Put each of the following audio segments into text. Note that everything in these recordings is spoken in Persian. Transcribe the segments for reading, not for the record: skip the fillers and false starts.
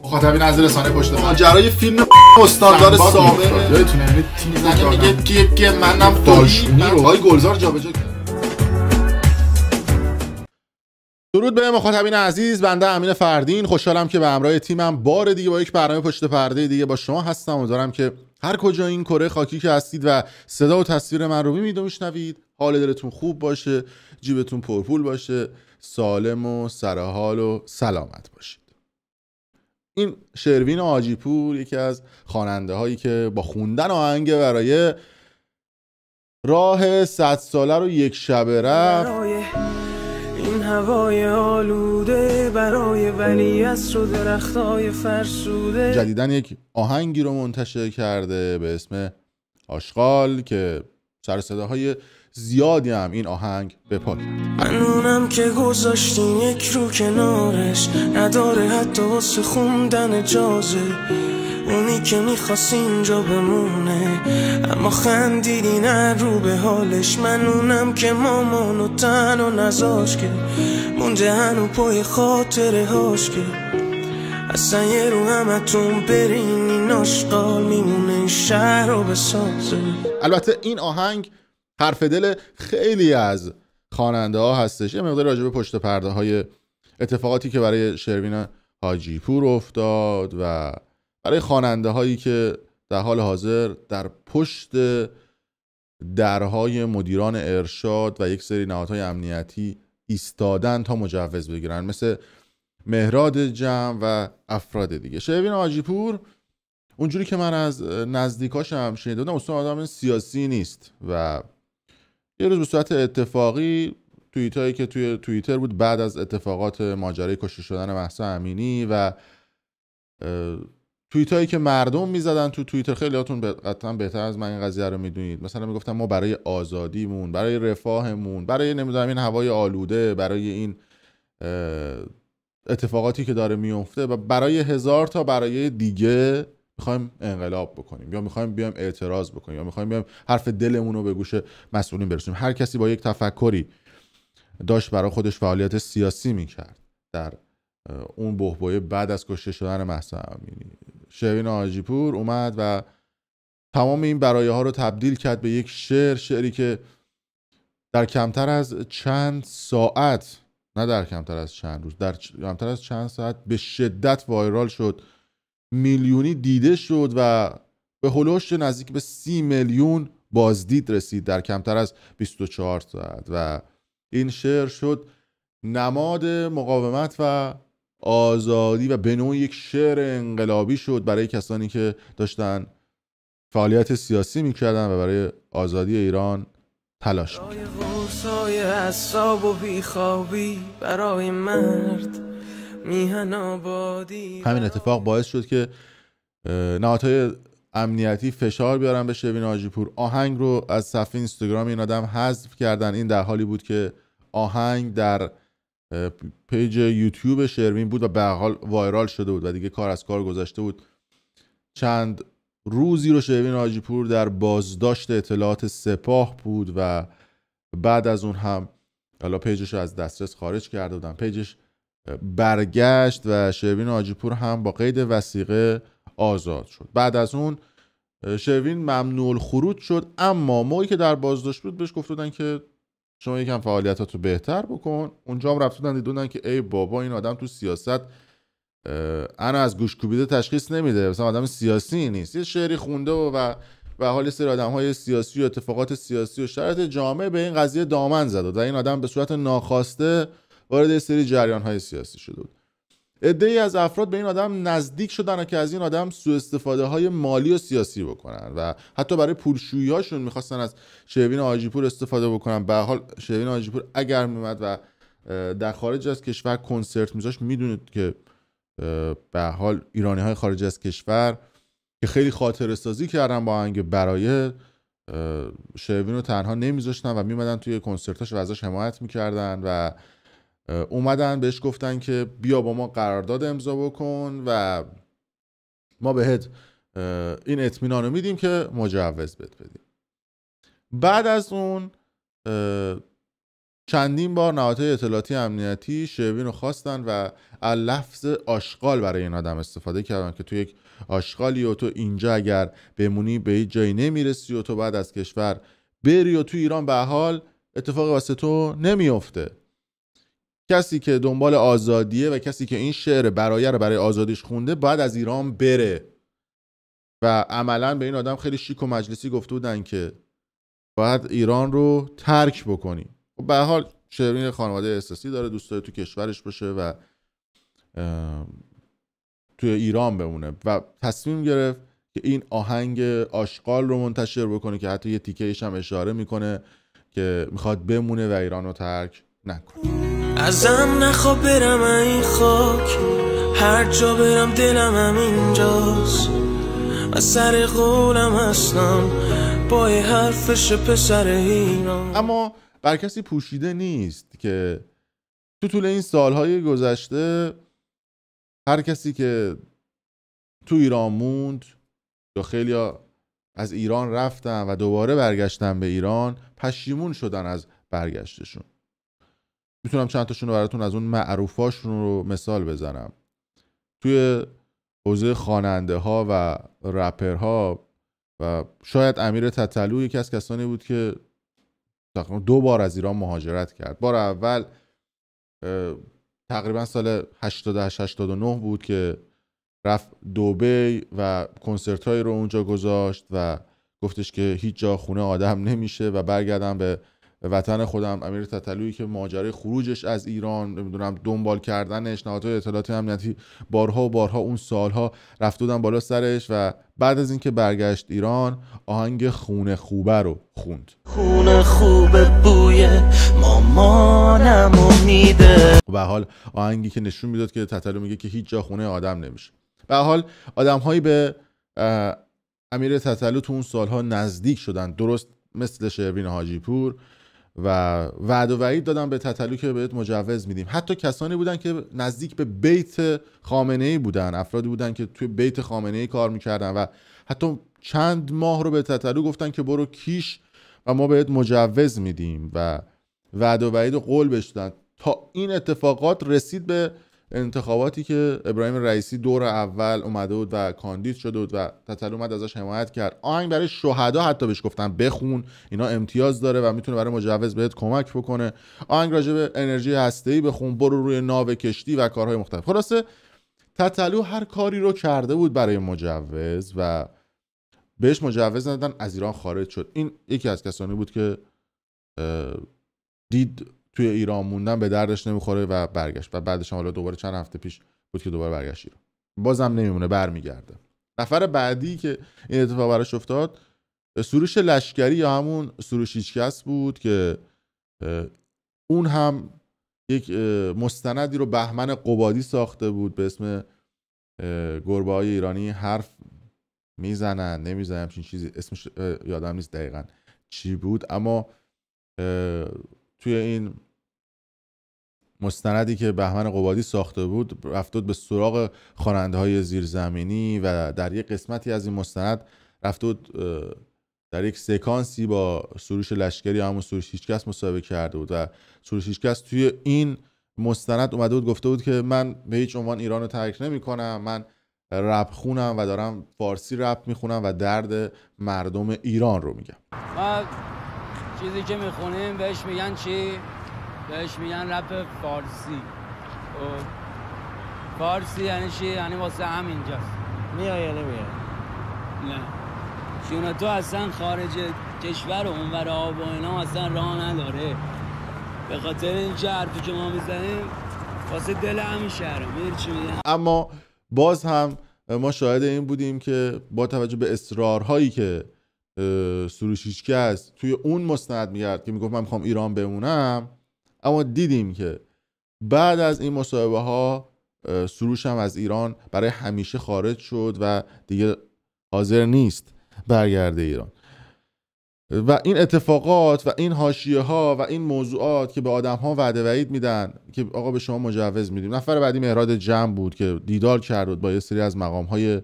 مخاطبین از رسانه پشت ماجرای فیلم استاندار سابق یادتونه میگه که منم داشمی رو های گلزار جابجا کرد. درود به مخاطبین عزیز، بنده امین فردین خوشحالم که به همراه تیمم بار دیگه با یک برنامه پشت پرده دیگه با شما هستم. امیدوارم که هر کجا این کره خاکی که هستید و صدا و تصویر من رو میبینید و میشنوید حال دلتون خوب باشه، جیبتون پرپول باشه، سالم و سرحال و سلامت باشید. این شروین حاجی‌پور یکی از خواننده هایی که با خوندن آهنگ برای راه 100 ساله رو یک شبه رفت، این هوای آلوده برای ولیعصر و درختای فرسوده، جدیدن یک آهنگی رو منتشر کرده به اسم آشغال که سر صداهای زیادی هم این آهنگ به پا کرد. من اونم که گذاشتین یک رو کنارش، نداره حتی واسه خوندن اجازه، اونی که میخواست اینجا بمونه اما خندیدین رو به حالش. من اونم که مامانو تن و نزاش که مونده هنو پای خاطره هاش که اصلا یه رو همتون برین این آشغال میمونه این شهر رو بسازه. البته این آهنگ حرف دل خیلی از خواننده ها هستش. یه مقدار راجع به پشت پرده های اتفاقاتی که برای شروین حاجی‌پور افتاد و برای خواننده هایی که در حال حاضر در پشت درهای مدیران ارشاد و یک سری نهادهای امنیتی ایستادن تا مجوز بگیرن، مثل مهراد جمع و افراد دیگه. شروین حاجی‌پور اونجوری که من از نزدیکاشم شنیده بودم اصلا آدم سیاسی نیست و یه روز به صورت اتفاقی توییتایی که توی توییتر بود بعد از اتفاقات ماجرای کشته شدن مهسا امینی و توییتایی که مردم میزدن تو توییتر، خیلیاتون قطعا بهتر از من این قضیه رو میدونید، مثلا میگفتن ما برای آزادیمون، برای رفاهمون، برای نمیدونم این هوای آلوده، برای این اتفاقاتی که داره میفته و برای هزار تا برای دیگه میخوایم انقلاب بکنیم یا میخوایم بیایم اعتراض بکنیم یا میخوایم بیایم حرف دلمون رو به گوش مسئولین برسونیم. هر کسی با یک تفکری داشت برای خودش فعالیت سیاسی میکرد در اون بحبوحه بعد از کشته شدن مهسا امینی. شروین حاجی‌پور اومد و تمام این برایه ها رو تبدیل کرد به یک شعری که در کمتر از چند ساعت، نه در کمتر از چند روز، در کمتر از چند ساعت به شدت وایرال شد، میلیونی دیده شد و به هولوش نزدیک به 30 میلیون بازدید رسید در کمتر از 24 ساعت و این شعر شد نماد مقاومت و آزادی و به نوعی یک شعر انقلابی شد برای کسانی که داشتن فعالیت سیاسی میکردن و برای آزادی ایران تلاش میکردن. غرصای عصاب و بیخوابی برای مرد میهن آبادی. همین اتفاق باعث شد که نهادهای امنیتی فشار بیارن به شروین حاجی‌پور. آهنگ رو از صفحه اینستاگرام این آدم حذف کردن. این در حالی بود که آهنگ در پیج یوتیوب شروین بود و به حال وایرال شده بود و دیگه کار از کار گذشته بود. چند روزی رو شروین حاجی‌پور در بازداشت اطلاعات سپاه بود و بعد از اون هم حالا پیجش رو از دسترس خارج کرده بودن. پیجش برگشت و شروین حاجی‌پور هم با قید وثیقه آزاد شد. بعد از اون شروین ممنوع الخروج شد، اما موقعی که در بازداشت بود بهش گفتن که شما یکم فعالیتاتو بهتر بکن. اونجا هم رفتن دیدن که ای بابا این آدم تو سیاست انا از گوش کوبیده تشخیص نمیده، مثلا آدم سیاسی نیست، یه شعری خونده و حال سری آدم‌های سیاسی و اتفاقات سیاسی و شرایط جامعه به این قضیه دامن زد و این آدم به صورت ناخواسته وارد یه سری جریان‌های سیاسی شده بود. عده‌ای از افراد به این آدم نزدیک شدن که از این آدم سوء استفاده‌های مالی و سیاسی بکنن و حتی برای پولشویی‌هاشون می‌خواستن از شروین حاجی‌پور استفاده بکنن. به هر حال شروین حاجی‌پور اگر میومد و در خارج از کشور کنسرت میذاشت، میدونید که به هر حال ایرانی‌های خارج از کشور که خیلی خاطره سازی کردن با آهنگ برای شروین رو تنها نمیذاشتن و میمدن توی کنسرتاش و ازش حمایت میکردن و اومدن بهش گفتن که بیا با ما قرارداد امضا بکن و ما بهت این اطمینان رو میدیم که مجوز بهت بدیم. بعد از اون چندین بار نهادهای اطلاعاتی امنیتی شروین رو خواستن و از لفظ آشغال برای این آدم استفاده کردن که تو یک آشغالی و تو اینجا اگر بمونی به هیچ جایی نمیرسی و تو بعد از کشور بری و تو ایران به حال اتفاقی واسه تو نمیفته. کسی که دنبال آزادیه و کسی که این شعر برایه رو برای آزادیش خونده باید از ایران بره و عملا به این آدم خیلی شیک و مجلسی گفته بودن که باید ایران رو ترک بکنی. به هر حال شعرین خانواده احساسی داره، دوست داره تو کشورش باشه و توی ایران بمونه و تصمیم گرفت که این آهنگ آشغال رو منتشر بکنه که حتی یه تیکه‌ایش هم اشاره میکنه که میخواد بمونه و ایران رو ترک نکنه. ازم نخوا برم این خاک، هر جا برم دلم همینجاست و سر قولم هستم با یه حرفش پسر ایران. اما بر کسی پوشیده نیست که تو طول این سالهای گذشته هر کسی که تو ایران موند یا خیلی از ایران رفتن و دوباره برگشتن به ایران پشیمون شدن از برگشتشون. میتونم چند تاشون رو براتون از اون معروفاشون رو مثال بزنم. توی حوزه خواننده ها و رپرها و شاید امیر تتلو یکی از کسانی بود که 2 بار از ایران مهاجرت کرد. بار اول تقریبا سال 88-89 بود که رفت دبی و کنسرت های رو اونجا گذاشت و گفتش که هیچ جا خونه آدم نمیشه و برگردم به وطن خودم. امیر تتلویی که ماجرای خروجش از ایران، نمیدونم دنبال کردنش، نهادهای اطلاعاتی امنیتی بارها و بارها اون سالها رفت بودن بالا سرش و بعد از اینکه برگشت ایران آهنگ خونه خوبه رو خوند. خونه خوبه بوی مامانمو میده. به حال آهنگی که نشون میداد که تتلو میگه که هیچ جا خونه آدم نمیشه. به حال آدم‌هایی به امیر تتلو تو اون سالها نزدیک شدن، درست مثل شروین حاجی پور، و وعده و وعید دادن به تتلو که بهت مجوز میدیم. حتی کسانی بودن که نزدیک به بیت خامنه‌ای بودن، افرادی بودن که توی بیت خامنه‌ای کار میکردن و حتی چند ماه رو به تتلو گفتن که برو کیش و ما بهت مجوز میدیم و وعده و وعید قول بهش دادن. تا این اتفاقات رسید به انتخاباتی که ابراهیم رئیسی دور اول اومده بود و کاندید شده بود و تتلو اومد ازش حمایت کرد. آهنگ برای شهدا حتی بهش گفتن بخون، اینا امتیاز داره و میتونه برای مجوز بهت کمک بکنه. آهنگ راجع به انرژی هسته‌ای بخون، برو روی ناو کشتی و کارهای مختلف. خلاصه تتلو هر کاری رو کرده بود برای مجوز و بهش مجوز ندادن، از ایران خارج شد. این یکی از کسانی بود که دید توی ایران موندن به دردش نمیخوره و برگشت و بعدش حالا دوباره چند هفته پیش بود که دوباره برگشت ایران. بازم نمیمونه، برمیگرده. نفر بعدی که این اتفاق براش افتاد سروش لشکری یا همون سروش هیچکس بود که اون هم یک مستندی رو بهمن قبادی ساخته بود به اسم گربه های ایرانی حرف میزنن نمیزنن، همچین چیزی، اسمش یادم نیست دقیقا چی بود. اما توی این مستندی که بهمن قبادی ساخته بود رفت به سراغ خواننده های زیرزمینی و در یک قسمتی از این مستند رفت در یک سکانسی با سروش لشکری همون سروش هیچکس مصاحبه کرده بود و سروش هیچکس توی این مستند اومده بود گفته بود که من به هیچ عنوان ایران رو ترک نمی کنم، من رپ خونم و دارم فارسی رپ میخونم و درد مردم ایران رو میگم. ما چیزی که میخونیم بهش میگن چی؟ بهش میگن رپ فارسی. فارسی یعنی چی؟ یعنی واسه همینجاست. میای یا نمیای؟ نه چون تو اصلا خارج کشور و اونور آب و اینا اصلا راه نداره. به خاطر این حرفی که ما میزنیم واسه دل همین شهره. میدونی چی میگن؟ اما باز هم ما شاهد این بودیم که با توجه به اصرارهایی که سروش هیچکس توی اون مستند میگرد که میگفت من میخوام ایران بمونم، اما دیدیم که بعد از این مصاحبه ها سروش هم از ایران برای همیشه خارج شد و دیگه حاضر نیست برگرده ایران. و این اتفاقات و این حاشیه ها و این موضوعات که به آدم ها وعده وعید میدن که آقا به شما مجوز میدیم. نفر بعدی مهراد جمع بود که دیدار کرد با یه سری از مقام های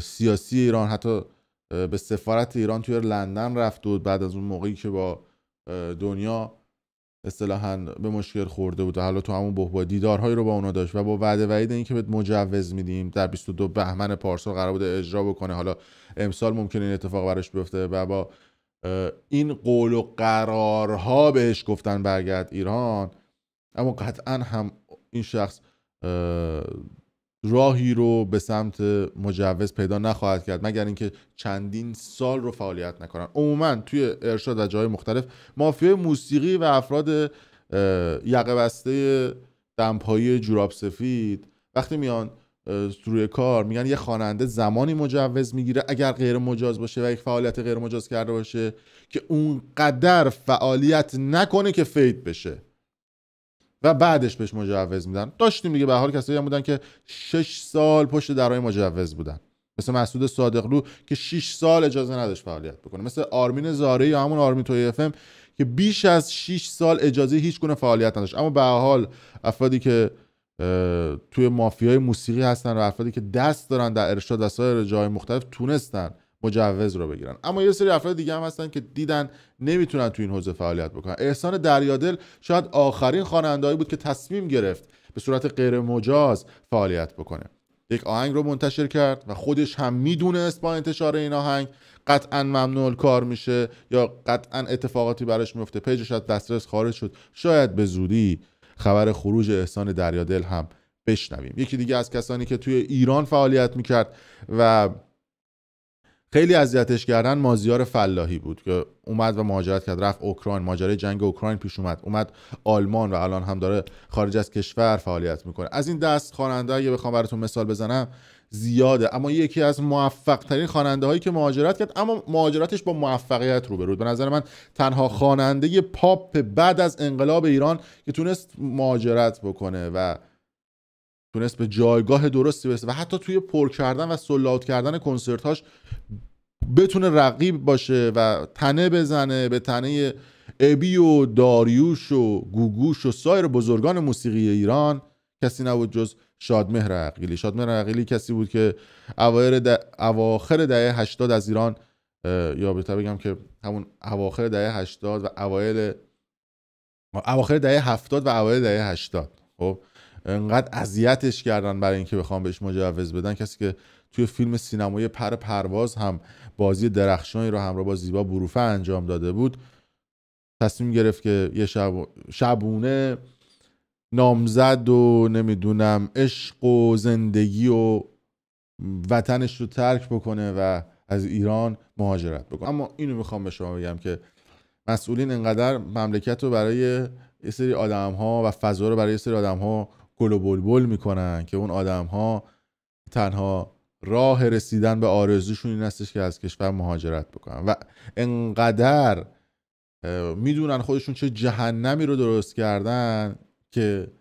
سیاسی ایران، حتی به سفارت ایران توی لندن رفت بود بعد از اون موقعی که با دنیا اصطلاحاً به مشکل خورده بود و حالا تو همون بحبوح دیدارهایی رو با اونا داشت و با وعده وعید این که بهت مجوز میدیم در 22 بهمن پارسال قرار بوده اجرا بکنه، حالا امسال ممکنه این اتفاق براش بیفته و با این قول و قرارها بهش گفتن برگرد ایران. اما قطعا هم این شخص راهی رو به سمت مجوز پیدا نخواهد کرد مگر اینکه چندین سال رو فعالیت نکنن. عموما توی ارشاد و جای مختلف مافیای موسیقی و افراد یقه بسته دمپایی جوراب سفید وقتی میان روی کار میگن یه خواننده زمانی مجوز میگیره اگر غیر مجاز باشه و یک فعالیت غیر مجاز کرده باشه که اون قدر فعالیت نکنه که فید بشه و بعدش بهش مجوز میدن. داشتیم دیگه به حال کسایی هم بودن که 6 سال پشت درای مجوز بودن، مثل مسعود صادقلو که 6 سال اجازه نداشت فعالیت بکنه، مثل آرمین زاره یا همون آرمین توی اف ام که بیش از 6 سال اجازه هیچ گونه فعالیت نداشت. اما به حال افرادی که توی مافیای موسیقی هستن و افرادی که دست دارن در ارشاد و سایر جای مختلف تونستن مجوز رو بگیرن. اما یه سری افراد دیگه هم هستن که دیدن نمیتونن تو این حوزه فعالیت بکنن. احسان دریادل شاید آخرین خواننده‌ای بود که تصمیم گرفت به صورت غیر مجاز فعالیت بکنه. یک آهنگ رو منتشر کرد و خودش هم میدونست با انتشار این آهنگ قطعا ممنوع الکار میشه یا قطعا اتفاقاتی براش میفته، پیجش از دسترس خارج شد. شاید به زودی خبر خروج احسان دریادل هم بشنویم. یکی دیگه از کسانی که توی ایران فعالیت میکرد و خیلی اذیتش کردن مازیار فلاحی بود که اومد و مهاجرت کرد، رفت اوکراین، ماجرای جنگ اوکراین پیش اومد آلمان و الان هم داره خارج از کشور فعالیت میکنه. از این دست خواننده اگه بخوام براتون مثال بزنم زیاده، اما یکی از موفق ترین خواننده هایی که مهاجرت کرد اما مهاجرتش با موفقیت روبرو بود، به نظر من تنها خواننده پاپ بعد از انقلاب ایران که تونست مهاجرت بکنه و تونست به جایگاه درستی برسه و حتی توی پر کردن و سولد کردن کنسرت‌هاش بتونه رقیب باشه و تنه بزنه به تنه ابی و داریوش و گوگوش و سایر بزرگان موسیقی ایران، کسی نبود جز شادمهر عقیلی. شادمهر عقیلی کسی بود که اواخر دهه 80 از ایران، یا بهتر بگم که همون اواخر دهه 80 و اواخر دهه 70 و اوایل دهه 80 خب انقدر اذیتش کردن برای اینکه بخوام بهش مجوز بدن. کسی که توی فیلم سینمایی پرواز هم بازی درخشانی رو همراه با زیبا بروفه انجام داده بود، تصمیم گرفت که یه شبونه نامزد و نمیدونم عشق و زندگی و وطنش رو ترک بکنه و از ایران مهاجرت بکنه. اما اینو میخوام به شما بگم که مسئولین انقدر مملکت رو برای یه سری آدم ها و فضا رو برای یه سری آدم ها گل و بلبل میکنن که اون آدم ها تنها راه رسیدن به آرزوشون این هستش که از کشور مهاجرت بکنن و انقدر میدونن خودشون چه جهنمی رو درست کردن که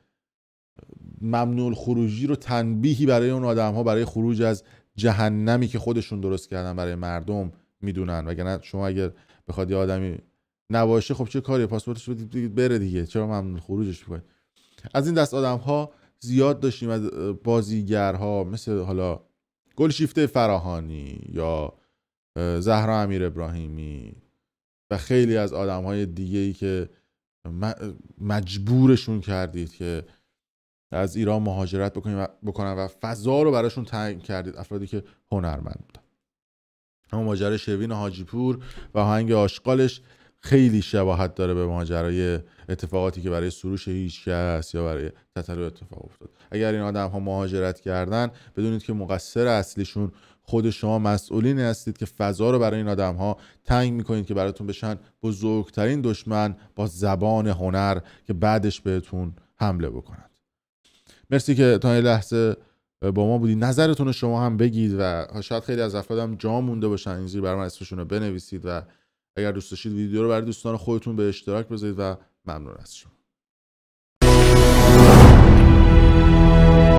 ممنوع الخروجی رو تنبیهی برای اون آدم ها برای خروج از جهنمی که خودشون درست کردن برای مردم میدونن. وگرنه شما اگر بخواد یه آدمی نباشه خب چه کاری، پاسپورتش بدید بره دیگه، چرا ممنوع خروجش میکنید؟ از این دست آدم ها زیاد داشتیم، از بازیگرها مثل حالا گلشیفته فراهانی یا زهرا امیر ابراهیمی و خیلی از آدم های دیگه‌ای که مجبورشون کردید که از ایران مهاجرت بکنن و فضا رو براشون تنگ کردید، افرادی که هنرمند بودن. اما ماجرای شروین حاجی پور و آهنگ آشغالش خیلی شباهت داره به ماجرای اتفاقاتی که برای سروش هیچکس یا برای تتلو اتفاق افتاد. اگر این آدم ها مهاجرت کردن بدونید که مقصر اصلیشون خود شما مسئولین هستید که فضا رو برای این آدم ها تنگ میکنید که براتون بشن بزرگترین دشمن با زبان هنر که بعدش بهتون حمله بکنند. مرسی که تا این لحظه با ما بودید. نظرتون رو شما هم بگید و شاید خیلی از افرادم جا مونده باشن، این زیر برای من اسمشون رو بنویسید و اگر دوست داشتید ویدیو رو برای دوستان خودتون به اشتراک بذارید و ممنون از شما.